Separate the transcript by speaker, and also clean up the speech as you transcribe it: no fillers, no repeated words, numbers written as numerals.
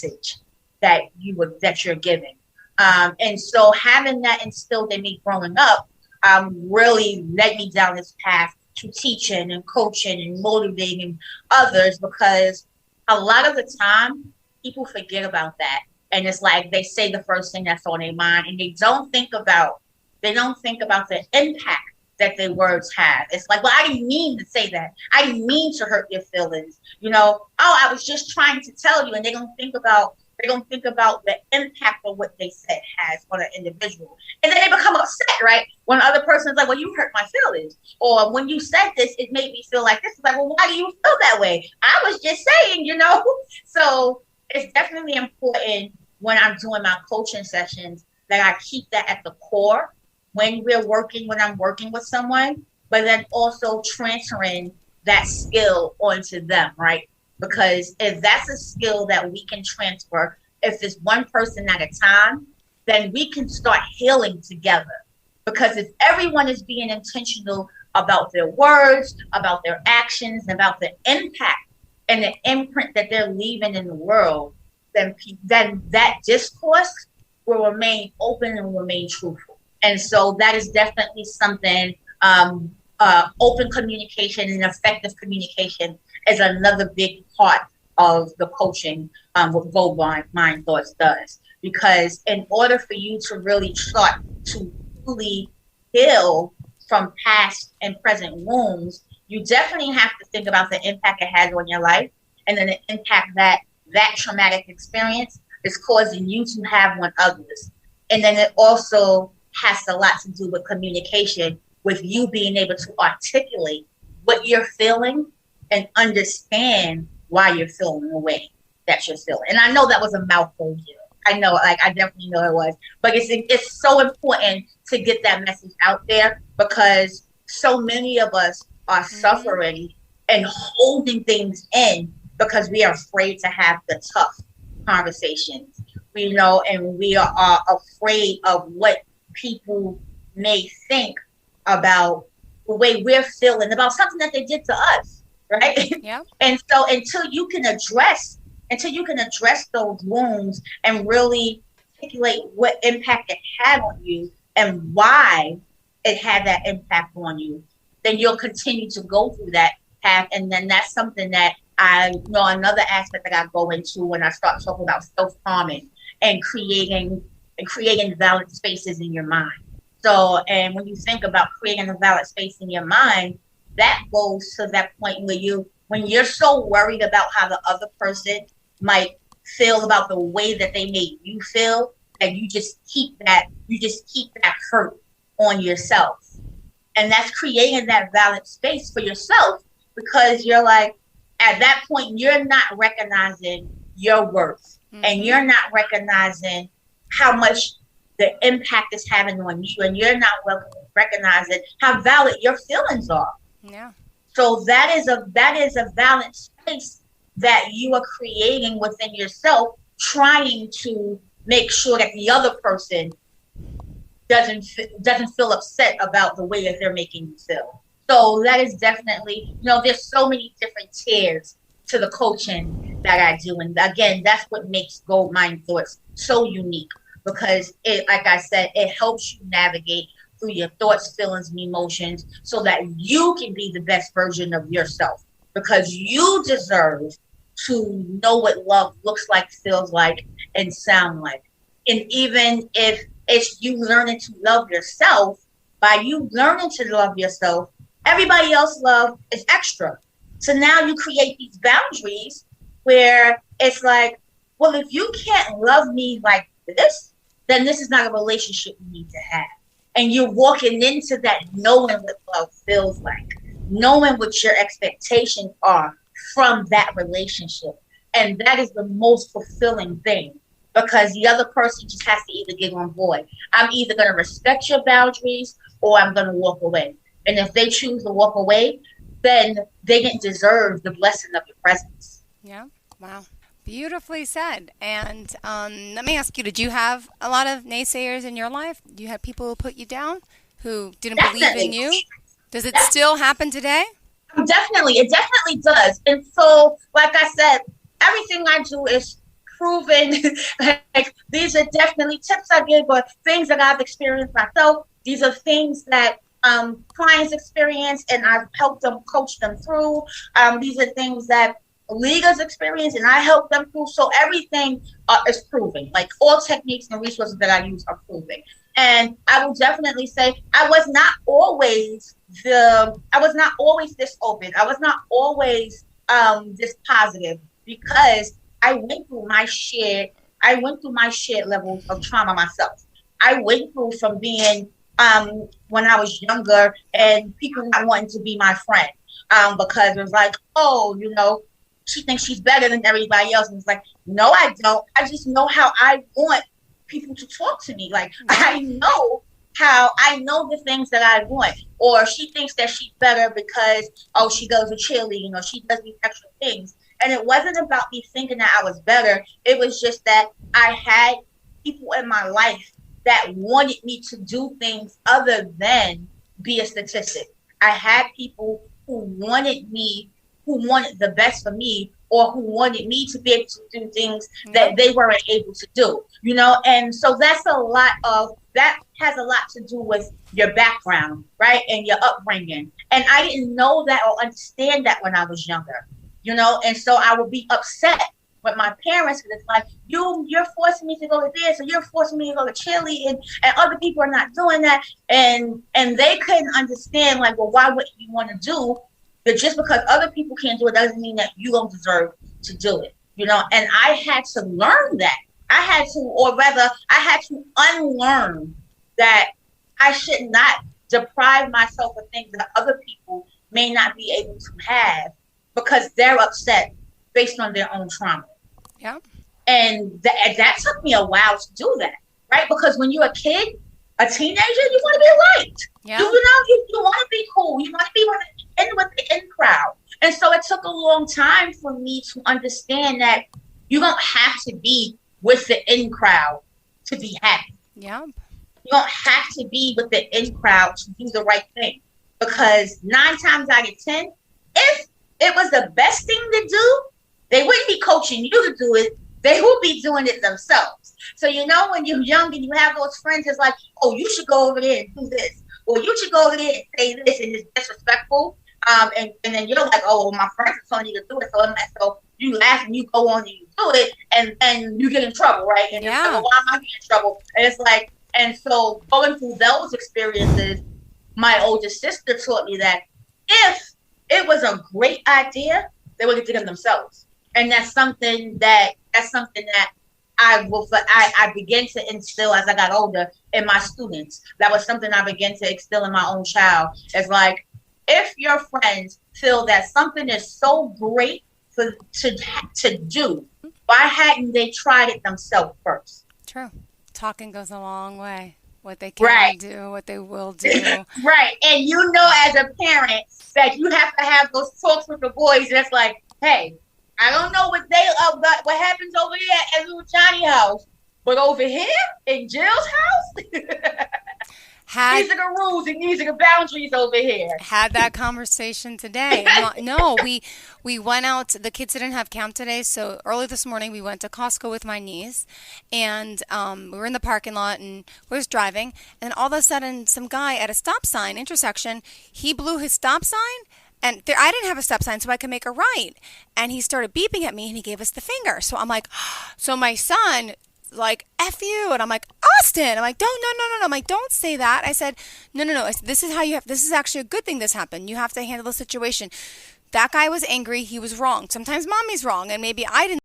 Speaker 1: message that you're giving. And so having that instilled in me growing up really led me down this path to teaching and coaching and motivating others, because a lot of the time people forget about that. And it's like they say the first thing that's on their mind, and they don't think about the impact that their words have. It's like, well, I didn't mean to say that. I didn't mean to hurt your feelings. I was just trying to tell you. And they don't think about the impact of what they said has on an individual. And then they become upset, right? When the other person is like, well, you hurt my feelings. Or when you said this, it made me feel like this. It's like, well, why do you feel that way? I was just saying, So it's definitely important when I'm doing my coaching sessions that I keep that at the core when I'm working with someone, but then also transferring that skill onto them, right? Because if that's a skill that we can transfer, if it's one person at a time, then we can start healing together. Because if everyone is being intentional about their words, about their actions, about the impact and the imprint that they're leaving in the world, then that discourse will remain open and remain truthful. And so that is definitely something, open communication and effective communication is another big part of the coaching, what Go Mind Thoughts does. Because in order for you to really start to fully heal from past and present wounds, you definitely have to think about the impact it has on your life, and then the impact that traumatic experience is causing you to have on others. And then it also has a lot to do with communication, with you being able to articulate what you're feeling and understand why you're feeling the way that you're feeling. And I know that was a mouthful here. I know, I definitely know it was. But it's so important to get that message out there, because so many of us are suffering and holding things in because we are afraid to have the tough conversations, and we are afraid of what people may think about the way we're feeling about something that they did to us, right?
Speaker 2: Yeah.
Speaker 1: And so until you can address those wounds and really articulate what impact it had on you and why it had that impact on you, then you'll continue to go through that path. And then that's something that I know, another aspect that I go into when I start talking about self-harming and creating valid spaces in your mind. So, and when you think about creating a valid space in your mind, that goes to that point where when you're so worried about how the other person might feel about the way that they made you feel, that you just keep that hurt on yourself. And that's creating that valid space for yourself, because you're like, at that point, you're not recognizing your worth, and you're not recognizing how much the impact is having on you, and you're not recognizing how valid your feelings are.
Speaker 2: Yeah.
Speaker 1: So that is a valid space that you are creating within yourself, trying to make sure that the other person doesn't feel upset about the way that they're making you feel. So that is definitely, there's so many different tiers to the coaching that I do. And again, that's what makes Go Mind Thoughts so unique, because like I said, it helps you navigate through your thoughts, feelings, and emotions so that you can be the best version of yourself, because you deserve to know what love looks like, feels like, and sound like. And even if it's you learning to love yourself, by you learning to love yourself, everybody else's love is extra. So now you create these boundaries where it's like, well, if you can't love me like this, then this is not a relationship you need to have. And you're walking into that knowing what love feels like, knowing what your expectations are from that relationship. And that is the most fulfilling thing, because the other person just has to either get on board. I'm either going to respect your boundaries or I'm going to walk away. And if they choose to walk away, then they didn't deserve the blessing of your presence.
Speaker 2: Yeah. Wow. Beautifully said. And let me ask you, did you have a lot of naysayers in your life? Do you have people who put you down, who didn't believe in you? Does it still happen today?
Speaker 1: Definitely. It definitely does. And so, like I said, everything I do is proven. Like, these are definitely tips I give, but things that I've experienced myself. These are things that clients experience, and I've helped them coach them through. These are things that leaders experience, and I help them through. So everything is proven. Like, all techniques and resources that I use are proven. And I will definitely say I was not always this open. I was not always this positive, because I went through my shared levels of trauma myself. I went through from being when I was younger, and people not wanting to be my friend because it was like, oh, she thinks she's better than everybody else. And it's like, no, I don't. I just know how I want people to talk to me. Like, I know the things that I want. Or she thinks that she's better because, oh, she goes to cheerleading, she does these extra things. And it wasn't about me thinking that I was better. It was just that I had people in my life that wanted me to do things other than be a statistic. I had people who wanted the best for me, or who wanted me to be able to do things that they weren't able to do, And so that has a lot to do with your background, right? And your upbringing. And I didn't know that or understand that when I was younger, And so I would be upset with my parents, because it's like, you're forcing me to go to this, or you're forcing me to go to cheerleading, and other people are not doing that. And they couldn't understand, like, well, why wouldn't you want to do? But just because other people can't do it doesn't mean that you don't deserve to do it, And I had to learn that. I had to unlearn that I should not deprive myself of things that other people may not be able to have because they're upset based on their own trauma.
Speaker 2: Yeah.
Speaker 1: And that took me a while to do that, right? Because when you're a kid, a teenager, you want to be liked.
Speaker 2: Yeah.
Speaker 1: You want to be cool. You want to be with the in crowd. And so it took a long time for me to understand that you don't have to be with the in crowd to be happy.
Speaker 2: Yeah.
Speaker 1: You don't have to be with the in crowd to do the right thing. Because 9 times out of 10, if it was the best thing to do, they wouldn't be coaching you to do it. They will be doing it themselves. So, when you're young and you have those friends, it's like, oh, you should go over there and do this. Or you should go over there and say this, and it's disrespectful. And then you're like, oh, well, my friends are telling you to do it. So you laugh and you go on and you do it, and then you get in trouble, right? And you're like, well, why am I getting in trouble? And it's like, and so going through those experiences, my older sister taught me that if it was a great idea, they would get it themselves. And that's something that I began to instill as I got older in my students. That was something I began to instill in my own child. It's like, if your friends feel that something is so great to do, why hadn't they tried it themselves first?
Speaker 2: True. Talking goes a long way. What they can do, what they will do.
Speaker 1: Right. And as a parent, that you have to have those talks with the boys. That's like, hey, I don't know what happens over there at little Johnny's house, but over here in Jill's house, these are the rules and these are the boundaries over here.
Speaker 2: Had that conversation today. No, we went out. The kids didn't have camp today, so early this morning we went to Costco with my niece, and we were in the parking lot and we was driving, and all of a sudden some guy at a stop sign intersection, he blew his stop sign. And I didn't have a stop sign, so I could make a right. And he started beeping at me, and he gave us the finger. So I'm like, so my son, like, F you. And I'm like, Austin. I'm like, no. I'm like, don't say that. I said, no. I said, this is actually a good thing this happened. You have to handle the situation. That guy was angry. He was wrong. Sometimes mommy's wrong, and maybe I didn't.